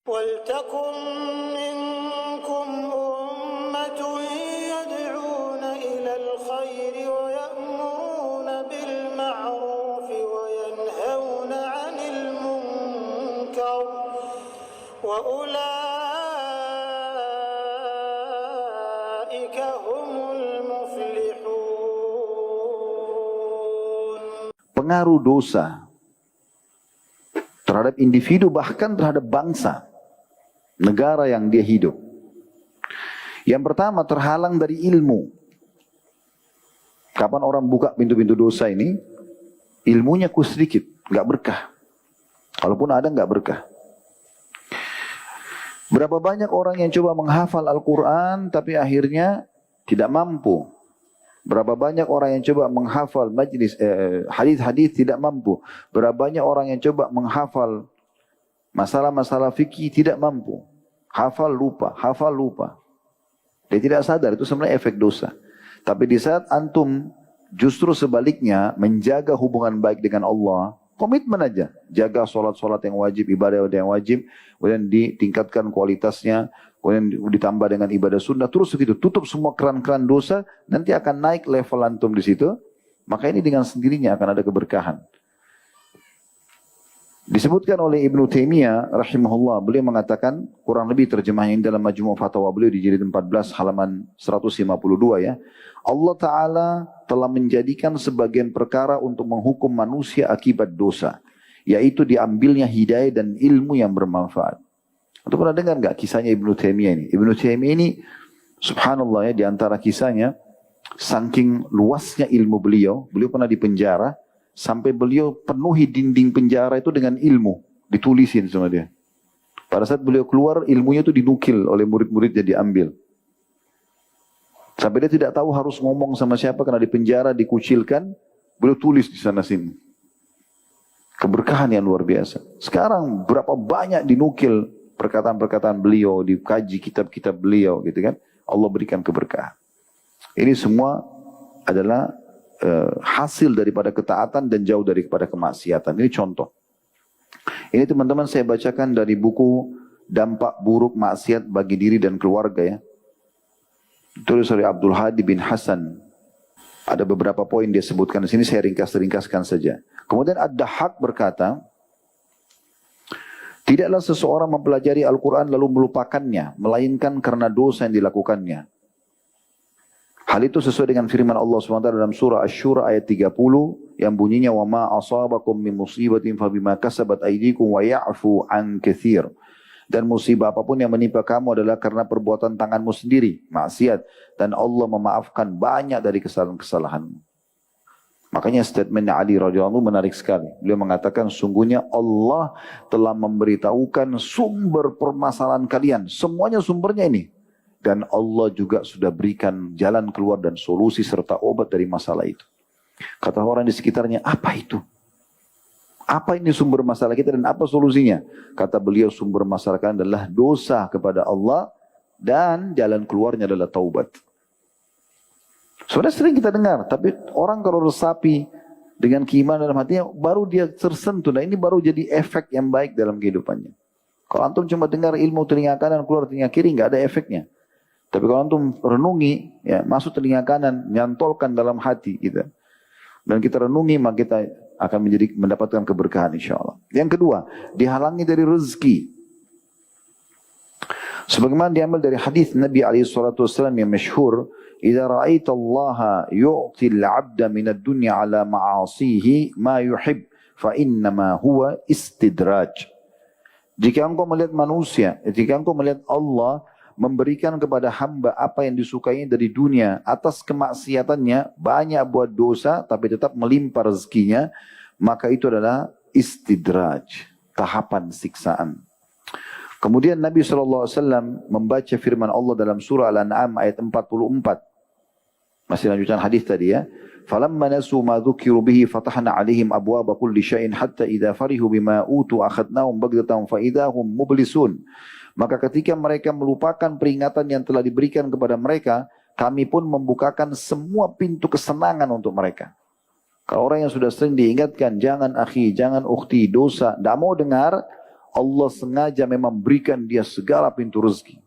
وَلْتَكُنْ مِنْكُمْ أُمَّةٌ يَدْعُونَ إِلَى الْخَيْرِ وَيَأْمُرُونَ بِالْمَعْرُوفِ وَيَنْهَوْنَ عَنِ الْمُنْكَرِ وَأُولَئِكَ هُمُ الْمُفْلِحُونَ. Pengaruh dosa terhadap individu, bahkan terhadap bangsa, negara yang dia hidup. Yang pertama, terhalang dari ilmu. Kapan orang buka pintu-pintu dosa ini, ilmunya sedikit, nggak berkah. Kalaupun ada, nggak berkah. Berapa banyak orang yang coba menghafal Al-Quran, tapi akhirnya tidak mampu. Berapa banyak orang yang coba menghafal majlis hadis-hadis tidak mampu. Berapa banyak orang yang coba menghafal masalah-masalah fikih tidak mampu. Hafal lupa, hafal lupa. Dia tidak sadar itu sebenarnya efek dosa. Tapi di saat antum justru sebaliknya menjaga hubungan baik dengan Allah, komitmen aja. Jaga sholat-sholat yang wajib, ibadah yang wajib, kemudian ditingkatkan kualitasnya, kemudian ditambah dengan ibadah sunnah, terus begitu, tutup semua keran-keran dosa, nanti akan naik level antum di situ, maka ini dengan sendirinya akan ada keberkahan. Disebutkan oleh Ibnu Taimiyah rahimahullah, beliau mengatakan, kurang lebih terjemahnya dalam Majmu' Fatawa beliau di jilid 14 halaman 152 ya. Allah Ta'ala telah menjadikan sebagian perkara untuk menghukum manusia akibat dosa, yaitu diambilnya hidayah dan ilmu yang bermanfaat. Anda pernah dengar nggak kisahnya Ibnu Taimiyah ini? Ibnu Taimiyah ini, subhanallah ya, di antara kisahnya, saking luasnya ilmu beliau, beliau pernah dipenjara, sampai beliau penuhi dinding penjara itu dengan ilmu, ditulisin sama dia. Pada saat beliau keluar, ilmunya itu dinukil oleh murid-muridnya, diambil. Sampai dia tidak tahu harus ngomong sama siapa, karena di penjara, dikucilkan, beliau tulis di sana sini. Keberkahan yang luar biasa. Sekarang berapa banyak dinukil perkataan-perkataan beliau, dikaji kitab-kitab beliau gitu kan. Allah berikan keberkahan. Ini semua adalah hasil daripada ketaatan dan jauh daripada kemaksiatan. Ini contoh. Ini teman-teman saya bacakan dari buku Dampak Buruk Maksiat Bagi Diri dan Keluarga ya. Tulis oleh Abdul Hadi bin Hasan. Ada beberapa poin dia sebutkan di sini, saya ringkas-ringkaskan saja. Kemudian Ad-Dahhak berkata, tidaklah seseorang mempelajari Al-Quran lalu melupakannya, melainkan karena dosa yang dilakukannya. Hal itu sesuai dengan firman Allah SWT dalam surah Asy-Syura ayat 30 yang bunyinya wa ma asabakum min musibatin fabima kasabat aydikum wa ya'fu an katsir. Dan musibah apapun yang menimpa kamu adalah karena perbuatan tanganmu sendiri, maksiat, dan Allah memaafkan banyak dari kesalahan-kesalahanmu. Makanya statement Ali radhiyallahu anhu menarik sekali. Beliau mengatakan sungguhnya Allah telah memberitahukan sumber permasalahan kalian, semuanya sumbernya ini. Dan Allah juga sudah berikan jalan keluar dan solusi serta obat dari masalah itu. Kata orang di sekitarnya, apa itu? Apa ini sumber masalah kita dan apa solusinya? Kata beliau, sumber masalah kalian adalah dosa kepada Allah dan jalan keluarnya adalah taubat. Sudah sering kita dengar, tapi orang kalau resapi dengan keimanan dalam hatinya, baru dia tersentuh. Nah ini baru jadi efek yang baik dalam kehidupannya. Kalau antum cuma dengar ilmu telinga kanan, keluar telinga kiri, nggak ada efeknya. Tapi kalau antum renungi, ya, masuk telinga kanan, nyantolkan dalam hati kita. Dan kita renungi, maka kita akan mendapatkan keberkahan insyaAllah. Yang kedua, dihalangi dari rezeki. Sebagaimana diambil dari hadis Nabi SAW yang masyhur, "Idza ra'aita Allah yu'ti al-'abda min ad-dunya 'ala ma'asihi ma yuhib, fa innama huwa istidraj." Jika engkau melihat manusia, jika engkau melihat Allah memberikan kepada hamba apa yang disukainya dari dunia atas kemaksiatannya, banyak buat dosa tapi tetap melimpah rezekinya, maka itu adalah istidraj, tahapan siksaan. Kemudian Nabi SAW membaca firman Allah dalam surah Al-An'am ayat 44. Masih lanjutan hadis tadi ya. فَلَمَّا نَسُوا مَا ذُكِّرُوا بِهِ فَتَحْنَا عَلَيْهِمْ أَبْوَابَ كُلِّ شَيْءٍ حَتَّى إِذَا فَرِحُوا بِمَا أُوتُوا أَخَذْنَاهُمْ بَغْتَةً فَإِذَا هُمْ مُبْلِسُونَ. Maka ketika mereka melupakan peringatan yang telah diberikan kepada mereka, kami pun membukakan semua pintu kesenangan untuk mereka. Kalau orang yang sudah sering diingatkan, jangan akhi, jangan ukhti, dosa, tidak mau dengar, Allah sengaja memang berikan dia segala pintu rezeki.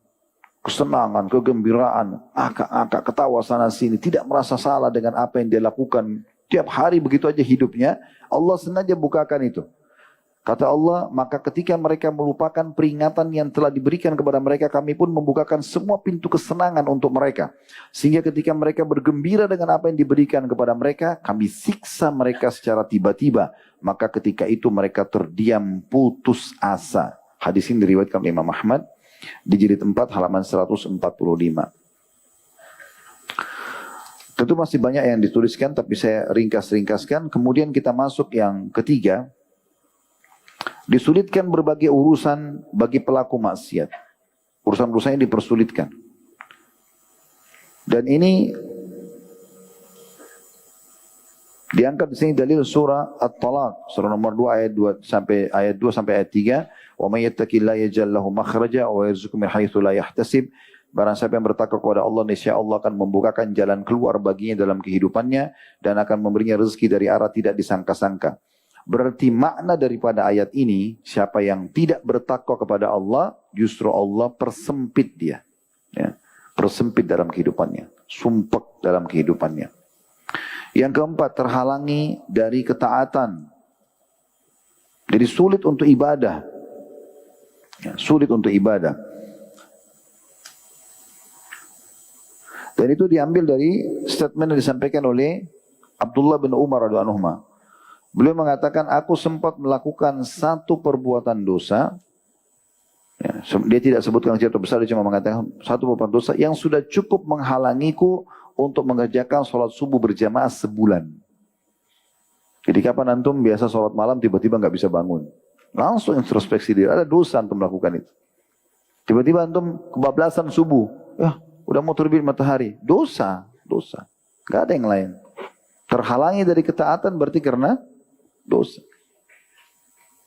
Kesenangan, kegembiraan, akak-akak, ketawa sana sini. Tidak merasa salah dengan apa yang dia lakukan. Tiap hari begitu aja hidupnya. Allah sengaja bukakan itu. Kata Allah, maka ketika mereka melupakan peringatan yang telah diberikan kepada mereka, kami pun membukakan semua pintu kesenangan untuk mereka. Sehingga ketika mereka bergembira dengan apa yang diberikan kepada mereka, kami siksa mereka secara tiba-tiba. Maka ketika itu mereka terdiam putus asa. Hadis ini diriwayatkan oleh Imam Ahmad di jilid 4 halaman 145. Tentu masih banyak yang dituliskan, tapi saya ringkas-ringkaskan. Kemudian kita masuk yang ketiga. Disulitkan berbagai urusan bagi pelaku maksiat. Urusan-urusannya dipersulitkan. Dan ini diangkat di sini dalil surah At-Talaq, surah nomor 2 ayat 2 sampai ayat 3. Wa may yattaqillaha yaj'al lahu makhraja wa yarzuqhu min haitsu la yahtasib. Barang siapa yang bertakwa kepada Allah, niscaya Allah akan membukakan jalan keluar baginya dalam kehidupannya dan akan memberinya rezeki dari arah tidak disangka-sangka. Berarti makna daripada ayat ini, siapa yang tidak bertakwa kepada Allah, justru Allah persempit dia. Ya, persempit dalam kehidupannya, sumpek dalam kehidupannya. Yang keempat, terhalangi dari ketaatan. Jadi sulit untuk ibadah. Ya, sulit untuk ibadah. Dan itu diambil dari statement yang disampaikan oleh Abdullah bin Umar radhiyallahu anhu. Beliau mengatakan, aku sempat melakukan satu perbuatan dosa. Ya, dia tidak sebutkan jatuh besar, dia cuma mengatakan satu perbuatan dosa yang sudah cukup menghalangiku untuk mengerjakan sholat subuh berjamaah sebulan. Jadi kapan antum biasa sholat malam tiba-tiba nggak bisa bangun? Langsung introspeksi diri, ada dosa antum melakukan itu. Tiba-tiba antum kebablasan subuh, udah mau terbit matahari, dosa. Nggak ada yang lain. Terhalangi dari ketaatan berarti karena dosa.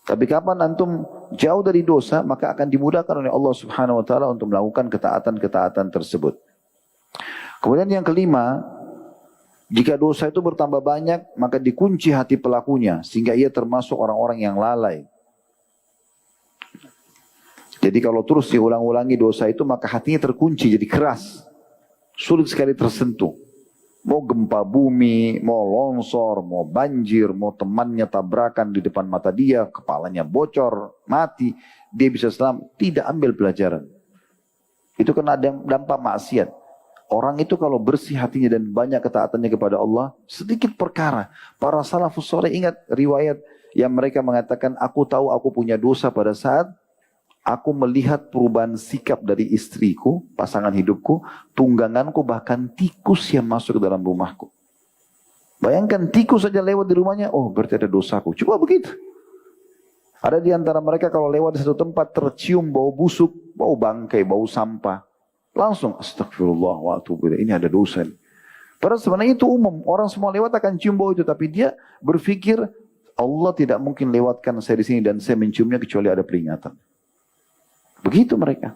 Tapi kapan antum jauh dari dosa, maka akan dimudahkan oleh Allah Subhanahu wa taala untuk melakukan ketaatan-ketaatan tersebut. Kemudian yang kelima, jika dosa itu bertambah banyak, maka dikunci hati pelakunya sehingga ia termasuk orang-orang yang lalai. Jadi kalau terus diulang-ulangi dosa itu, maka hatinya terkunci jadi keras. Sulit sekali tersentuh. Mau gempa bumi, mau longsor, mau banjir, mau temannya tabrakan di depan mata dia, kepalanya bocor, mati, dia bisa selamat, tidak ambil pelajaran. Itu kena dampak maksiat. Orang itu kalau bersih hatinya dan banyak ketaatannya kepada Allah, sedikit perkara. Para salafus saleh ingat riwayat yang mereka mengatakan, aku tahu aku punya dosa pada saat aku melihat perubahan sikap dari istriku, pasangan hidupku, tungganganku, bahkan tikus yang masuk ke dalam rumahku. Bayangkan tikus saja lewat di rumahnya, oh berarti ada dosaku. Coba begitu. Ada di antara mereka kalau lewat di satu tempat tercium bau busuk, bau bangkai, bau sampah. Langsung astagfirullah wa atubu ilaih, ini ada dosa ini. Padahal sebenarnya itu umum, orang semua lewat akan cium bau itu, tapi dia berpikir Allah tidak mungkin lewatkan saya di sini dan saya menciumnya kecuali ada peringatan. Begitu mereka.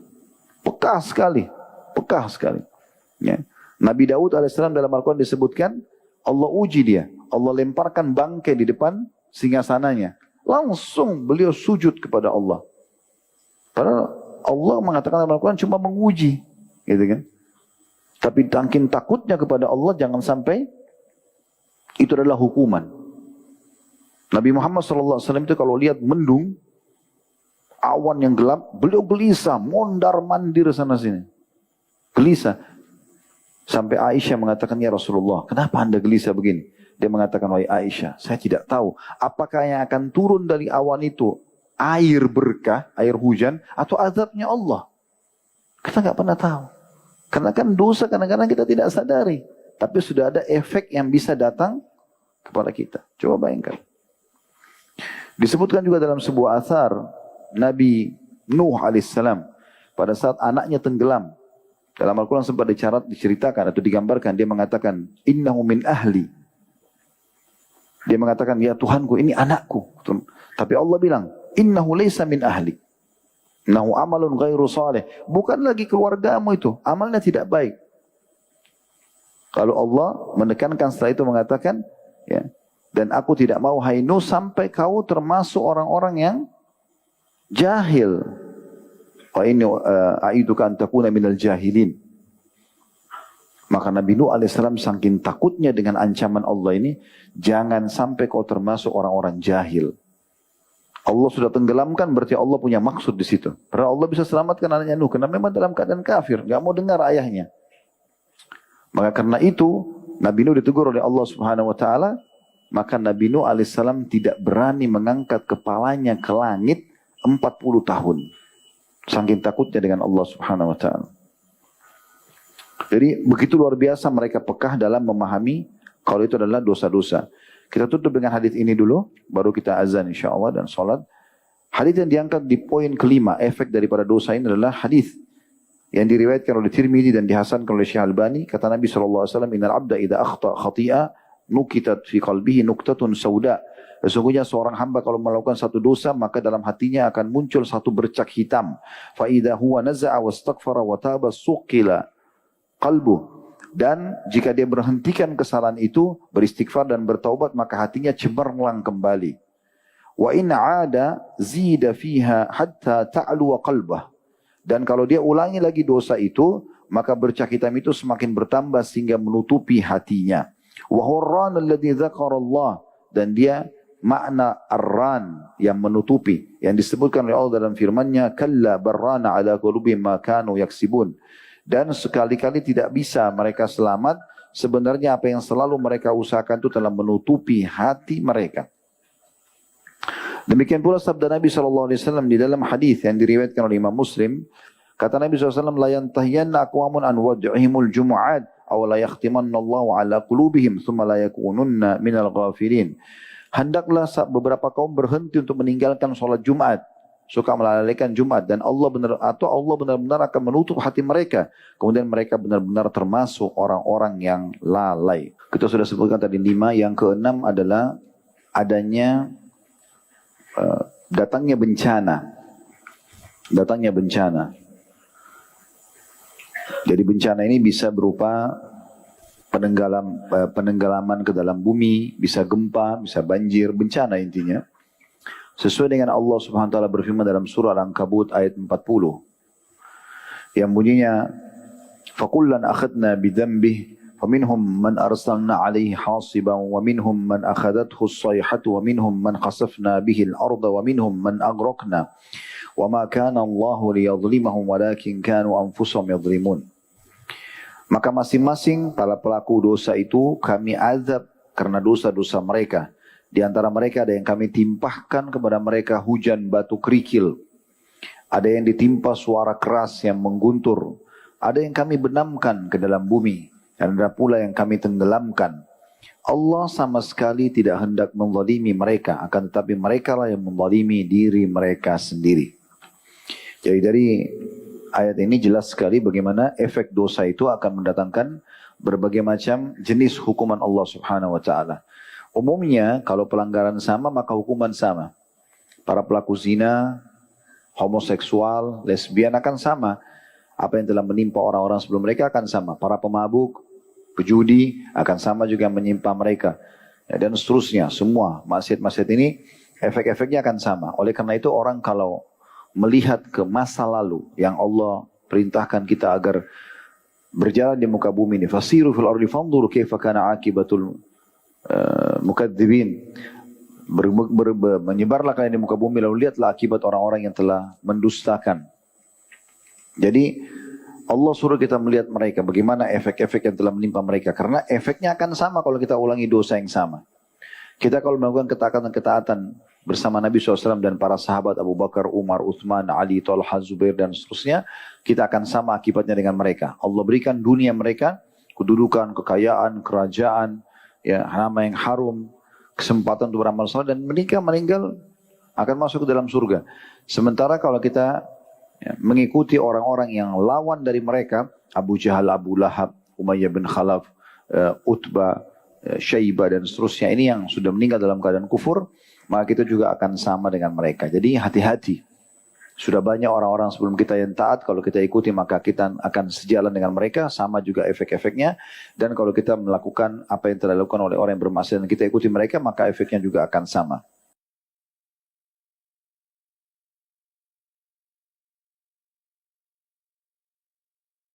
Pekah sekali. Ya. Nabi Daud alaihissalam dalam Al-Quran disebutkan, Allah uji dia. Allah lemparkan bangkai di depan singgasananya. Langsung beliau sujud kepada Allah. Padahal Allah mengatakan dalam Al-Quran cuma menguji. Gitu kan. Tapi saking takutnya kepada Allah, jangan sampai itu adalah hukuman. Nabi Muhammad SAW itu kalau lihat mendung, awan yang gelap, beliau gelisah, mondar-mandir sana-sini. Gelisah. Sampai Aisyah mengatakan, ya Rasulullah, kenapa anda gelisah begini? Dia mengatakan, wahai Aisyah, saya tidak tahu apakah yang akan turun dari awan itu air berkah, air hujan, atau azabnya Allah. Kita nggak pernah tahu. Karena kan dosa kadang-kadang kita tidak sadari. Tapi sudah ada efek yang bisa datang kepada kita. Coba bayangkan. Disebutkan juga dalam sebuah athar, Nabi Nuh alaihissalam pada saat anaknya tenggelam, dalam Al-Quran sempat diceritakan atau digambarkan, dia mengatakan, innahu min ahli. Dia mengatakan, ya Tuhanku, ini anakku. Tapi Allah bilang, innahu laysa min ahli. Innahu amalun ghairu salih. Bukan lagi keluargamu itu, amalnya tidak baik. Kalau Allah menekankan setelah itu mengatakan, ya, dan aku tidak mau hai Nuh sampai kau termasuk orang-orang yang jahil. Wa inni a'iduka an takuna minal jahilin. Maka Nabi Nuh alaihissalam saking takutnya dengan ancaman Allah ini, jangan sampai kau termasuk orang-orang jahil. Allah sudah tenggelamkan, berarti Allah punya maksud di situ. Karena Allah bisa selamatkan anaknya Nuh, karena memang dalam keadaan kafir, nggak mau dengar ayahnya. Maka karena itu Nabi Nuh ditegur oleh Allah Subhanahu Wa Taala. Maka Nabi Nuh alaihissalam tidak berani mengangkat kepalanya ke langit 40 tahun. Saking takutnya dengan Allah Subhanahu Wa Taala. Jadi begitu luar biasa mereka pekah dalam memahami kalau itu adalah dosa-dosa. Kita tutup dengan hadis ini dulu, baru kita azan insyaAllah dan sholat. Hadis yang diangkat di poin kelima, efek daripada dosa ini adalah hadis yang diriwayatkan oleh Tirmidzi dan dihasankan oleh Syekh Albani. Kata Nabi SAW, Innal abda idha akhta khati'a nukitat fi qalbihi nuktatun sauda. Sesungguhnya seorang hamba kalau melakukan satu dosa, maka dalam hatinya akan muncul satu bercak hitam. Fa idza huwa naza'a wastaghfara wa taba suqila qalbuh. Dan jika dia berhentikan kesalahan itu, beristighfar dan bertaubat, maka hatinya cemerlang kembali. Wa in 'ada zida fiha hatta ta'lu qalbah. Dan kalau dia ulangi lagi dosa itu, maka bercak hitam itu semakin bertambah sehingga menutupi hatinya. Wa hurran alladhi dzakarallah. Dan dia makna arran yang menutupi yang disebutkan oleh Allah dalam firman-Nya, kalla barrana ala qulubihim ma kanu yaksibun. Dan sekali-kali tidak bisa mereka selamat, sebenarnya apa yang selalu mereka usahakan itu telah menutupi hati mereka. Demikian pula sabda Nabi SAW di dalam hadis yang diriwayatkan oleh Imam Muslim. Kata Nabi SAW, la yantahiyanna aqwamun an wad'ihimul jumu'at aw la yakhtimanna Allahu ala qulubihim thumma la yakununna minal ghafilin. Hendaklah beberapa kaum berhenti untuk meninggalkan sholat Jumat, suka melalaikan Jumat, dan Allah benar-benar akan menutup hati mereka. Kemudian mereka benar-benar termasuk orang-orang yang lalai. Kita sudah sebutkan tadi 5. Yang keenam adalah adanya datangnya bencana. Datangnya bencana. Jadi bencana ini bisa berupa penenggelaman ke dalam bumi, bisa gempa, bisa banjir, bencana intinya. Sesuai dengan Allah Subhanahu wa taala berfirman dalam surah Al-Ankabut ayat 40. Yang bunyinya, "Fakullan akhadna bidhanbihi faminhum man arsalna 'alaihi hasiban wa minhum man akhadathu as-sayhatu wa minhum man khasafna bihi al-ardha wa minhum man aghraqna wa ma kana Allahu liyadhlimahum walakin kanu anfusahum yadhlimun." Maka masing-masing para pelaku dosa itu kami azab karena dosa-dosa mereka. Di antara mereka ada yang kami timpahkan kepada mereka hujan batu kerikil. Ada yang ditimpa suara keras yang mengguntur. Ada yang kami benamkan ke dalam bumi. Dan ada pula yang kami tenggelamkan. Allah sama sekali tidak hendak menzalimi mereka. Akan tetapi mereka lah yang menzalimi diri mereka sendiri. Jadi dari ayat ini jelas sekali bagaimana efek dosa itu akan mendatangkan berbagai macam jenis hukuman Allah Subhanahu wa taala. Umumnya kalau pelanggaran sama maka hukuman sama. Para pelaku zina, homoseksual, lesbian akan sama. Apa yang telah menimpa orang-orang sebelum mereka akan sama. Para pemabuk, pejudi akan sama juga menimpa mereka. Ya, dan seterusnya, semua maksiat-maksiat ini efek-efeknya akan sama. Oleh karena itu orang kalau melihat ke masa lalu yang Allah perintahkan kita agar berjalan di muka bumi ini, fasiru fil ardi fanzuru kaifa kana akibatul mukadzibin, menyebarlah kalian di muka bumi lalu lihatlah akibat orang-orang yang telah mendustakan. Jadi Allah suruh kita melihat mereka bagaimana efek-efek yang telah menimpa mereka, karena efeknya akan sama kalau kita ulangi dosa yang sama. Kita kalau melakukan ketaatan bersama Nabi SAW dan para sahabat Abu Bakar, Umar, Uthman, Ali, Talha, Zubair dan seterusnya, kita akan sama akibatnya dengan mereka. Allah berikan dunia mereka, kedudukan, kekayaan, kerajaan, ya, nama yang harum, kesempatan untuk beramal saleh, dan meninggal akan masuk ke dalam surga. Sementara kalau kita mengikuti orang-orang yang lawan dari mereka, Abu Jahal, Abu Lahab, Umayyah bin Khalaf, Utbah, Syaibah dan seterusnya, ini yang sudah meninggal dalam keadaan kufur, maka kita juga akan sama dengan mereka. Jadi hati-hati. Sudah banyak orang-orang sebelum kita yang taat, kalau kita ikuti maka kita akan sejalan dengan mereka, sama juga efek-efeknya. Dan kalau kita melakukan apa yang telah dilakukan oleh orang yang bermaksiat dan kita ikuti mereka, maka efeknya juga akan sama.